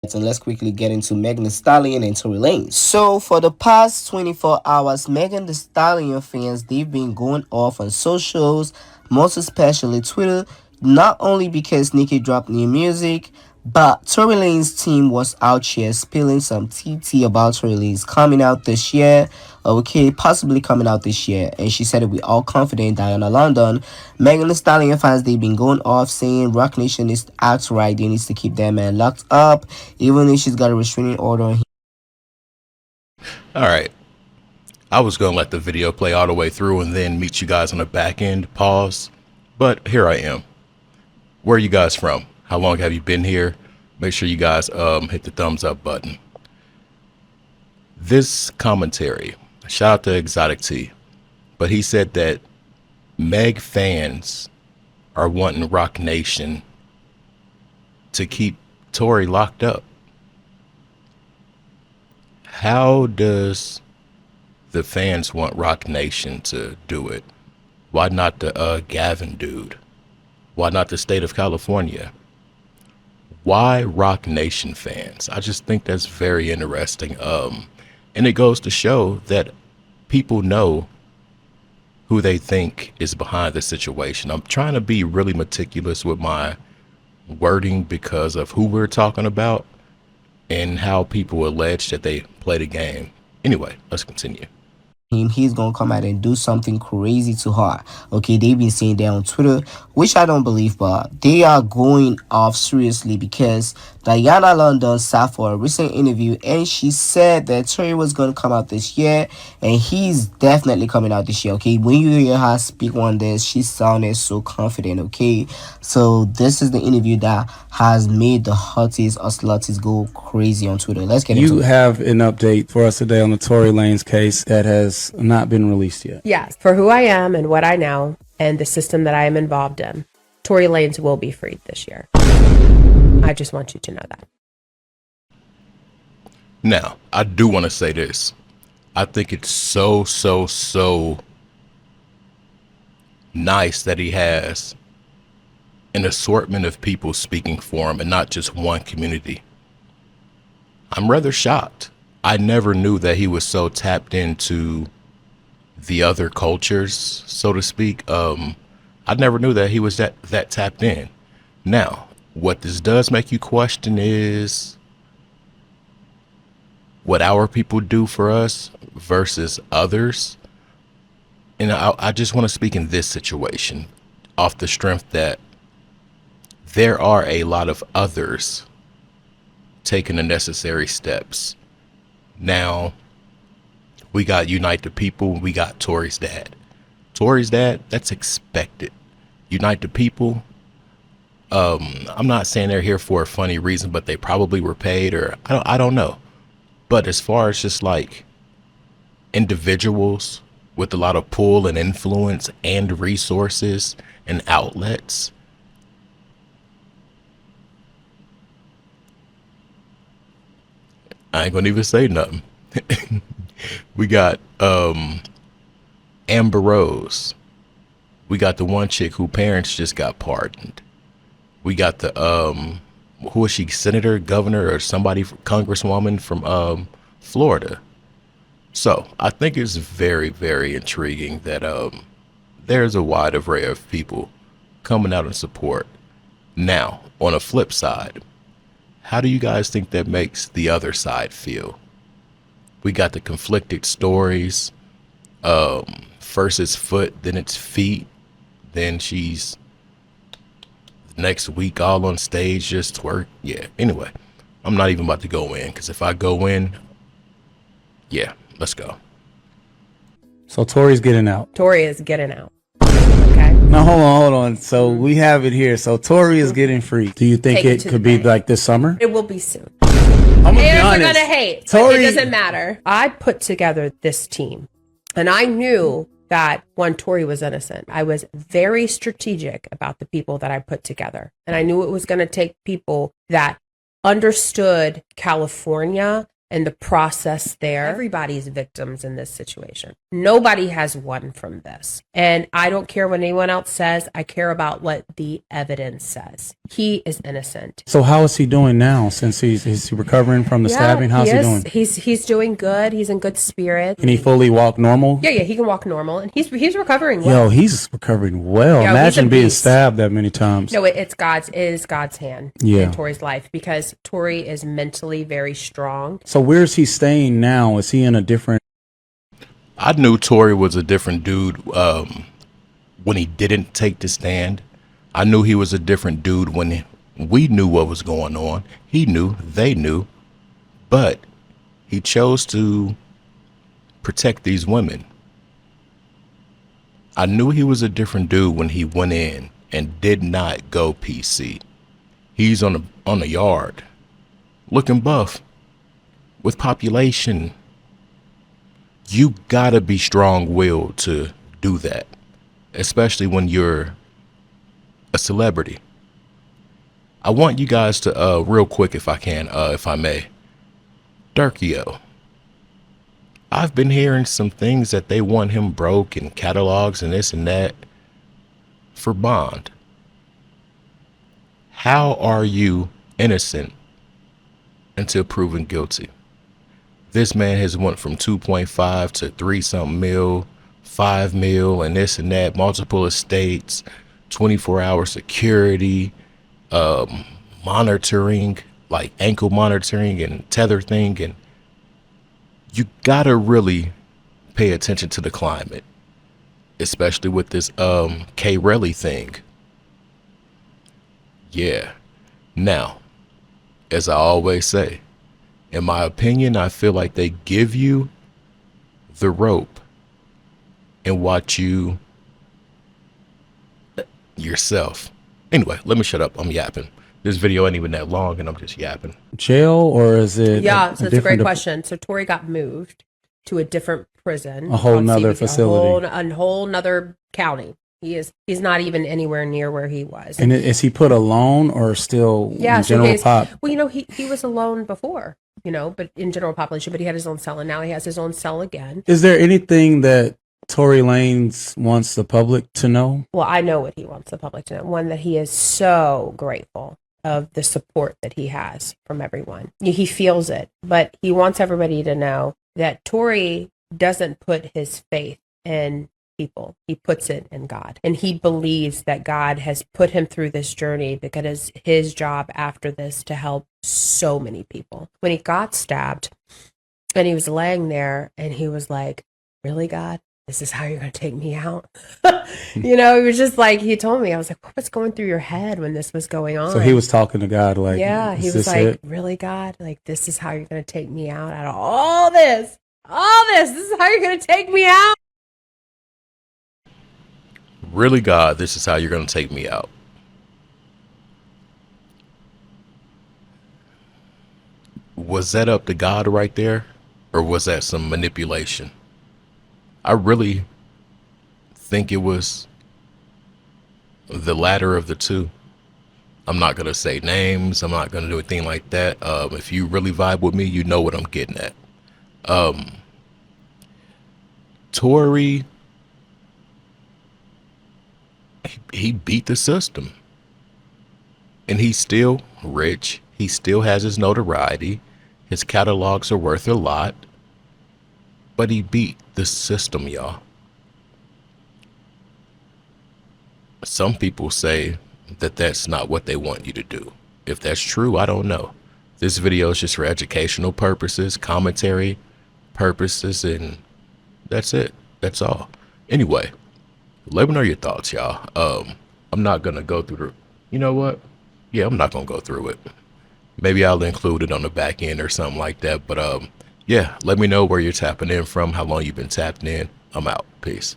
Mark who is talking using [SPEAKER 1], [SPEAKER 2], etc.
[SPEAKER 1] And let's quickly get into Megan Thee Stallion and Tory Lanze. So for the past 24 hours, Megan Thee Stallion fans, they've been going off on socials, most especially Twitter, not only because Nicki dropped new music, but Tory Lanez's team was out here spilling some TT about Tory Lanez coming out this year, okay, possibly coming out this year. And she said it with all confidence, Diana London. Megan Thee Stallion fans, they've been going off saying Rock Nation needs to act right, they needs to keep that man locked up, even if she's got a restraining order on him.
[SPEAKER 2] All right. I was going to let the video play all the way through and then meet you guys on the back end, pause. But here I am. Where are you guys from? How long have you been here? Make sure you guys hit the thumbs up button. This commentary, shout out to Exotic T, but he said that Meg fans are wanting Rock Nation to keep Tory locked up. How does the fans want Rock Nation to do it? Why not the Gavin dude? Why not the state of California? Why Rock Nation fans? I just think that's very interesting. And it goes to show that people know who they think is behind the situation. I'm trying to be really meticulous with my wording because of who we're talking about and how people allege that they played a game. Anyway, let's continue.
[SPEAKER 1] He's gonna come out and do something crazy to her. Okay, they've been saying that on Twitter, which I don't believe, but they are going off seriously because Diana London sat for a recent interview and she said that Tory was gonna come out this year, and he's definitely coming out this year. Okay, when you hear her speak on this, she sounded so confident. Okay, so this is the interview that has made the hotties or slutties go crazy on Twitter. Let's get into it.
[SPEAKER 3] You have an update for us today on the Tory Lanez case that has not been released yet.
[SPEAKER 4] Yes, for who I am and what I know and the system that I am involved in, Tory Lanez will be freed this year. I just want you to know that.
[SPEAKER 2] Now, I do want to say this. I think it's so nice that he has an assortment of people speaking for him and not just one community. I'm rather shocked. I never knew that he was so tapped into the other cultures, so to speak. I never knew that he was that tapped in. Now, what this does make you question is what our people do for us versus others. And I just want to speak in this situation off the strength that there are a lot of others taking the necessary steps. Now, we got Unite the People, we got Tory's dad. Tory's dad, that's expected. Unite the People, I'm not saying they're here for a funny reason, but they probably were paid, or I don't know. But as far as just like individuals with a lot of pull and influence and resources and outlets, I ain't gonna even say nothing. We got Amber Rose. We got the one chick who parents just got pardoned. We got the who is she, senator, governor, or somebody, congresswoman from Florida. So I think it's very intriguing that there's a wide array of people coming out in support. Now, on a flip side, how do you guys think that makes the other side feel? We got the conflicted stories. First it's foot, then it's feet, then she's next week all on stage just twerk. Yeah, anyway, I'm not even about to go in, because if I go in, yeah, let's go.
[SPEAKER 3] So Tory's getting out.
[SPEAKER 4] Tory is getting out. Okay.
[SPEAKER 3] Now hold on. So we have it here. So Tory is getting free. Do you think
[SPEAKER 4] Take it
[SPEAKER 3] it
[SPEAKER 4] to
[SPEAKER 3] could
[SPEAKER 4] the
[SPEAKER 3] be
[SPEAKER 4] bank.
[SPEAKER 3] like this summer?
[SPEAKER 4] It will be soon.
[SPEAKER 3] I'm gonna be
[SPEAKER 4] Haters are
[SPEAKER 3] honest.
[SPEAKER 4] gonna hate.
[SPEAKER 3] Tory,
[SPEAKER 4] But it doesn't matter. I put together this team, and I knew that when Tory was innocent, I was very strategic about the people that I put together, and I knew it was going to take people that understood California and the process there. Everybody's victims in this situation. Nobody has won from this. And I don't care what anyone else says. I care about what the evidence says. He is innocent.
[SPEAKER 3] So how is he doing now since he's recovering from the stabbing? How's he doing?
[SPEAKER 4] He's doing good. He's in good spirits.
[SPEAKER 3] Can he fully walk normal?
[SPEAKER 4] Yeah, he can walk normal, and he's recovering well.
[SPEAKER 3] Yo, he's recovering well.
[SPEAKER 4] Yo,
[SPEAKER 3] Imagine
[SPEAKER 4] he's a
[SPEAKER 3] being
[SPEAKER 4] beast.
[SPEAKER 3] stabbed that many times.
[SPEAKER 4] No, it is God's hand
[SPEAKER 3] Yeah.
[SPEAKER 4] in Tory's life, because Tory is mentally very strong.
[SPEAKER 3] So where's he staying now? Is he in a different?
[SPEAKER 2] I knew Tory was a different dude when he didn't take the stand. I knew he was a different dude when we knew what was going on. He knew, they knew, but he chose to protect these women. I knew he was a different dude when he went in and did not go PC. He's on the yard, looking buff, with population. You gotta be strong-willed to do that, especially when you're a celebrity. I want you guys to, real quick, if I can, if I may, Durkio. I've been hearing some things that they want him broke and catalogs and this and that for bond. How are you innocent until proven guilty? This man has went from 2.5 to 3-something mil, 5 mil, and this and that, multiple estates, 24-hour security, monitoring, like ankle monitoring and tether thing. And you gotta really pay attention to the climate, especially with this K. Relly thing. Yeah. Now, as I always say, in my opinion, I feel like they give you the rope and watch you yourself. Anyway, let me shut up. I'm yapping. This video ain't even that long and I'm just yapping.
[SPEAKER 3] Jail, or is it?
[SPEAKER 4] Yeah, so that's a great
[SPEAKER 3] different
[SPEAKER 4] question. So Tory got moved to a different prison.
[SPEAKER 3] A whole
[SPEAKER 4] called
[SPEAKER 3] nother
[SPEAKER 4] CBD,
[SPEAKER 3] facility.
[SPEAKER 4] A whole nother county. He's not even anywhere near where he was.
[SPEAKER 3] And is he put alone or still in general pop?
[SPEAKER 4] Well, he was alone before, but in general population, but he had his own cell, and now he has his own cell again.
[SPEAKER 3] Is there anything that Tory Lanze wants the public to know?
[SPEAKER 4] Well, I know what he wants the public to know. One, that he is so grateful of the support that he has from everyone. He feels it, but he wants everybody to know that Tory doesn't put his faith in people. He puts it in God. And he believes that God has put him through this journey because it's his job after this to help so many people. When he got stabbed and he was laying there and he was like, really, God? This is how you're going to take me out? It was just like, he told me, I was like, what was going through your head when this was going on?
[SPEAKER 3] So he was talking to God like,
[SPEAKER 4] yeah, he was like,
[SPEAKER 3] it?
[SPEAKER 4] really, God? Like, this is how you're going to take me out of all this? This is how you're going to take me out?
[SPEAKER 2] Really, God, this is how you're going to take me out. Was that up to God right there? Or was that some manipulation? I really think it was the latter of the two. I'm not going to say names. I'm not going to do anything like that. If you really vibe with me, you know what I'm getting at. Tory, he beat the system. And he's still rich. He still has his notoriety. His catalogs are worth a lot. But he beat the system, y'all. Some people say that that's not what they want you to do. If that's true, I don't know. This video is just for educational purposes, commentary purposes, and that's it. That's all. Anyway, let me know your thoughts, y'all. I'm not gonna go through the, you know what? Yeah, I'm not gonna go through it. Maybe I'll include it on the back end or something like that. But yeah, let me know where you're tapping in from, how long you've been tapping in. I'm out. Peace.